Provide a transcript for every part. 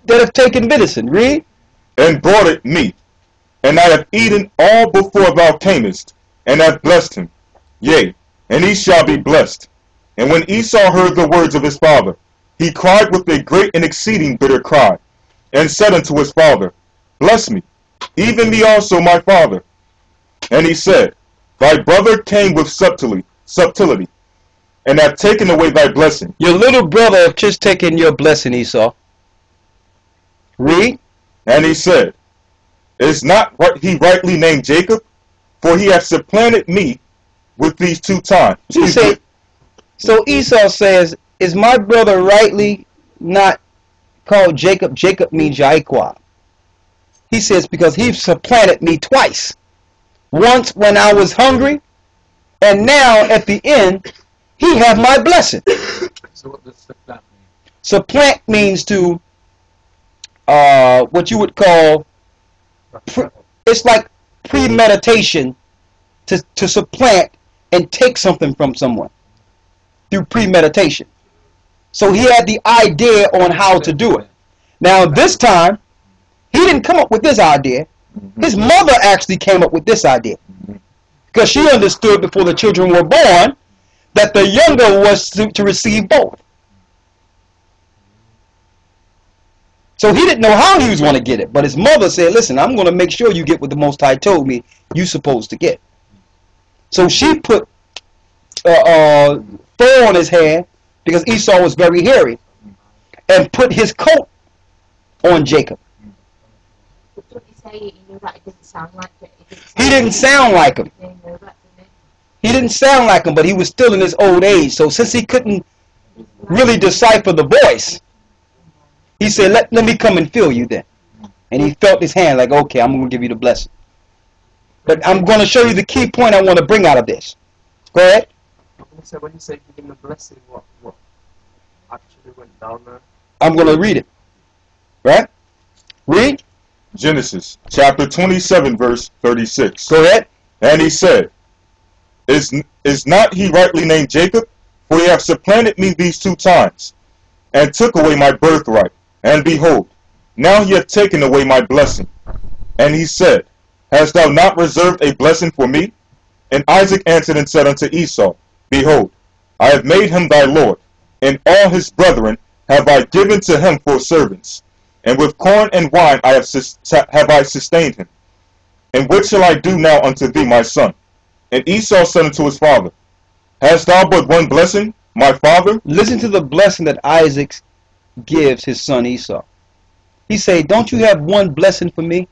that have taken venison. Read. and brought it me. And I have eaten all before thou camest, and have blessed him. Yea, and he shall be blessed. And when Esau heard the words of his father, he cried with a great and exceeding bitter cry, and said unto his father, Bless me, even me also my father. And he said, Thy brother came with subtlety, and hath taken away thy blessing. Your little brother have just taken your blessing, Esau. Read. And he said, Is not he rightly named Jacob? For he hath supplanted me with these 2 times. He said, so Esau says, is my brother rightly not called Jacob? Jacob means Yaquab. He says, because he supplanted me twice. Once when I was hungry, and now at the end, he have my blessing. So what does supplant mean? Supplant means to, what you would call, it's like premeditation to supplant and take something from someone through premeditation. So he had the idea on how to do it. Now this time, he didn't come up with this idea. His mother actually came up with this idea. Because she understood before the children were born that the younger was to receive both. So he didn't know how he was going to get it. But his mother said, listen, I'm going to make sure you get what the Most High told me you're supposed to get. So she put fur on his hand, because Esau was very hairy, and put his coat on Jacob. He didn't sound like it. He didn't sound like him. He didn't sound like him, but he was still in his old age. So since he couldn't really decipher the voice, he said, let me come and feel you then. And he felt his hand like, okay, I'm going to give you the blessing. But I'm going to show you the key point I want to bring out of this. Go ahead. So when you say give him a blessing, what actually went down there? I'm going to read it. Right? Read. Genesis chapter 27 verse 36. Go ahead. And he said, Is not he rightly named Jacob? For he hath supplanted me these 2 times, and took away my birthright. And behold, now he hath taken away my blessing. And he said, Hast thou not reserved a blessing for me? And Isaac answered and said unto Esau, Behold, I have made him thy lord, and all his brethren have I given to him for servants. And with corn and wine have I sustained him. And what shall I do now unto thee, my son? And Esau said unto his father, Hast thou but one blessing, my father? Listen to the blessing that Isaac gives his son Esau. He said, don't you have one blessing for me?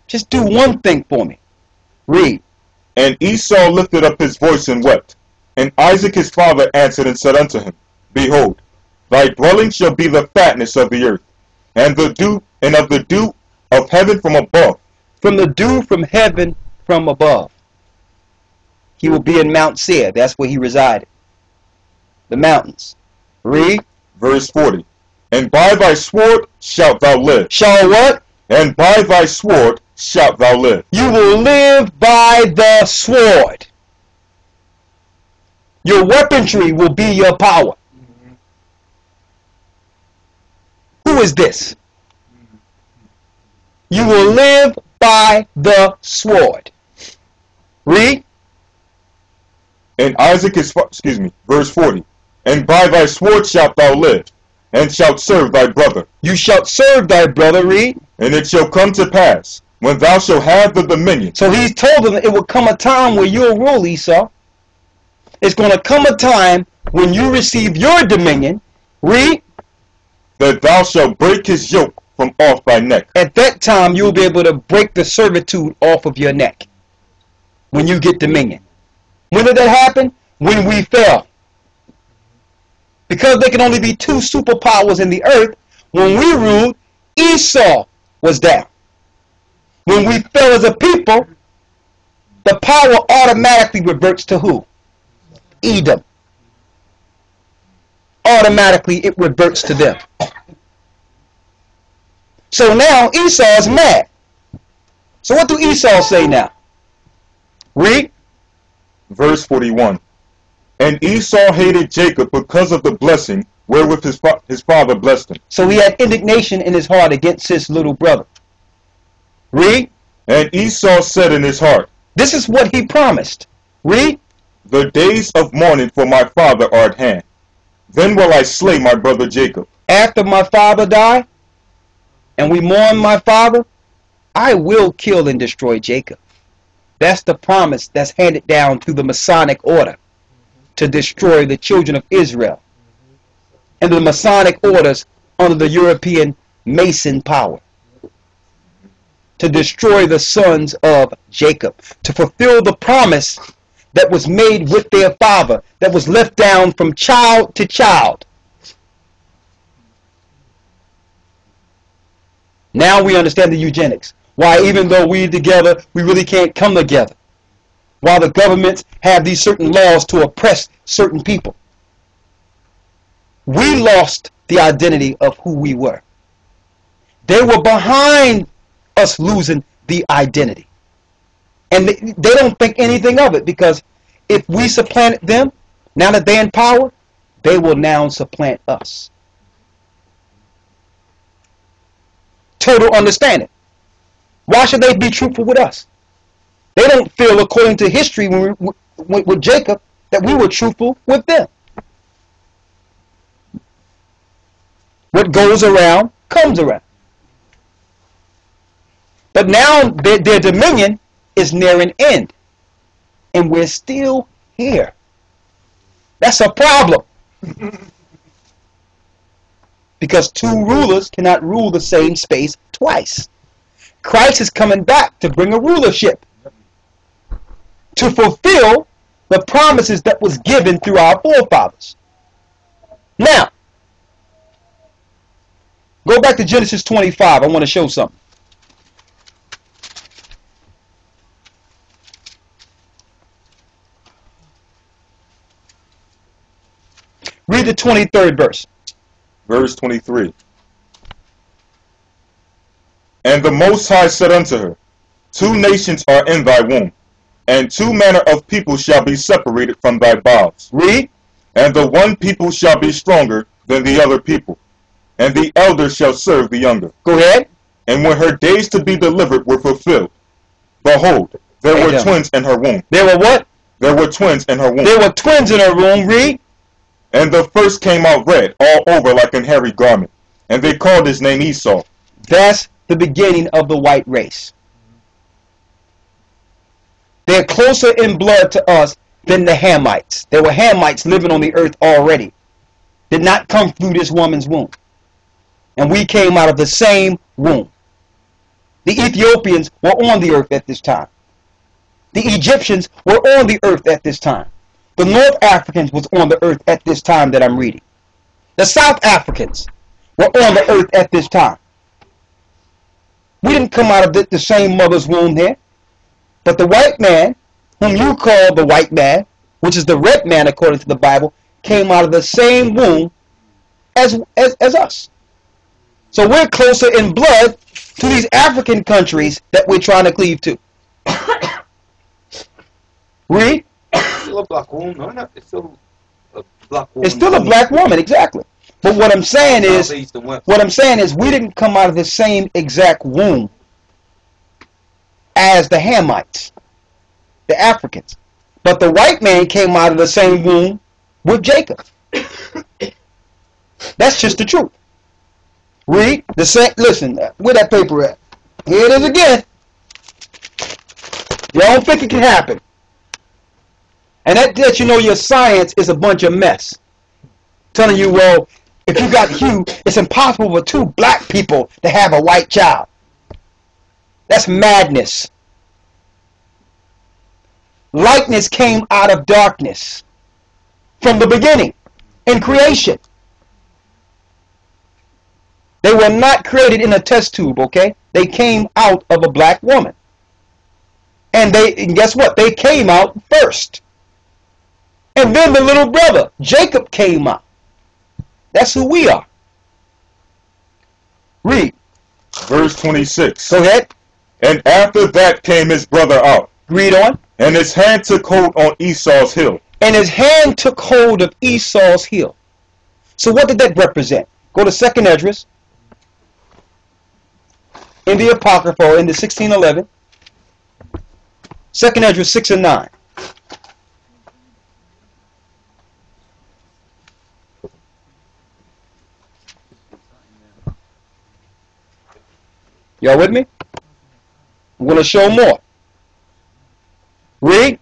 Just do one thing for me. Read. And Esau lifted up his voice and wept. And Isaac his father answered and said unto him, Behold, thy dwelling shall be the fatness of the earth, and the dew of heaven from above. From the dew from heaven from above. He will be in Mount Seir. That's where he resided. The mountains. Read. Verse 40. And by thy sword shalt thou live. Shall what? And by thy sword shalt thou live. You will live by the sword. Your weaponry will be your power. Who is this? You will live by the sword. Read. And Isaac is, verse 40. And by thy sword shalt thou live, and shalt serve thy brother. You shalt serve thy brother. Read. And it shall come to pass, when thou shalt have the dominion. So he's told them it will come a time where you'll rule, Esau. It's going to come a time when you receive your dominion. Read. That thou shalt break his yoke from off thy neck. At that time, you'll be able to break the servitude off of your neck. When you get dominion. When did that happen? When we fell. Because there can only be 2 superpowers in the earth. When we ruled, Esau was down. When we fell as a people, the power automatically reverts to who? Edom. Automatically it reverts to them. So now Esau is mad. So what do Esau say now? Read. Verse 41. And Esau hated Jacob because of the blessing wherewith his father blessed him. So he had indignation in his heart against his little brother. Read. And Esau said in his heart, This is what he promised. Read. The days of mourning for my father are at hand. Then will I slay my brother Jacob. After my father die, and we mourn my father, I will kill and destroy Jacob. That's the promise that's handed down through the Masonic order to destroy the children of Israel. And the Masonic orders under the European Mason power. To destroy the sons of Jacob. To fulfill the promise that was made with their father, that was left down from child to child. Now we understand the eugenics. Why even though we together, we really can't come together. While the governments have these certain laws to oppress certain people. We lost the identity of who we were. They were behind us losing the identity. And they don't think anything of it, because if we supplanted them, now that they're in power, they will now supplant us. Total understanding. Why should they be truthful with us? They don't feel, according to history with Jacob, that we were truthful with them. What goes around comes around. But now their dominion is near an end. And we're still here. That's a problem. Because two rulers cannot rule the same space twice. Christ is coming back to bring a rulership. To fulfill the promises that was given through our forefathers. Now, go back to Genesis 25. I want to show something. Read the 23rd verse. Verse 23. And the Most High said unto her, Two nations are in thy womb, and two manner of people shall be separated from thy bowels. Read. And the one people shall be stronger than the other people, and the elder shall serve the younger. Go ahead. And when her days to be delivered were fulfilled, behold, there were twins in her womb. There were what? There were twins in her womb. There were twins in her womb. Read. And the first came out red all over like an hairy garment, and they called his name Esau. That's the beginning of the white race. They're closer in blood to us than the Hamites. There were Hamites living on the earth already. Did not come through this woman's womb. And we came out of the same womb. The Ethiopians were on the earth at this time. The Egyptians were on the earth at this time. The North Africans was on the earth at this time that I'm reading. The South Africans were on the earth at this time. We didn't come out of the same mother's womb here. But the white man, whom you call the white man, which is the red man according to the Bible, came out of the same womb as us. So we're closer in blood to these African countries that we're trying to cleave to. Read. It's still a black woman, no? It's still a black woman. It's still a black woman, exactly. But what I'm saying is, we didn't come out of the same exact womb as the Hamites, the Africans. But the white man came out of the same womb with Jacob. That's just the truth. Read the same. Listen, where that paper at? Here it is again. You don't think it can happen. And that you know your science is a bunch of mess. Telling you, well, if you got Hugh, it's impossible for two black people to have a white child. That's madness. Lightness came out of darkness from the beginning in creation. They were not created in a test tube, okay? They came out of a black woman. And guess what? They came out first. And then the little brother, Jacob, came out. That's who we are. Read. Verse 26. Go ahead. And after that came his brother out. Read on. And his hand took hold on Esau's heel. And his hand took hold of Esau's heel. So what did that represent? Go to 2nd Esdras, in the Apocrypha, in the 1611. 2nd Esdras 6 and 9. Y'all with me? I'm going to show more. Read.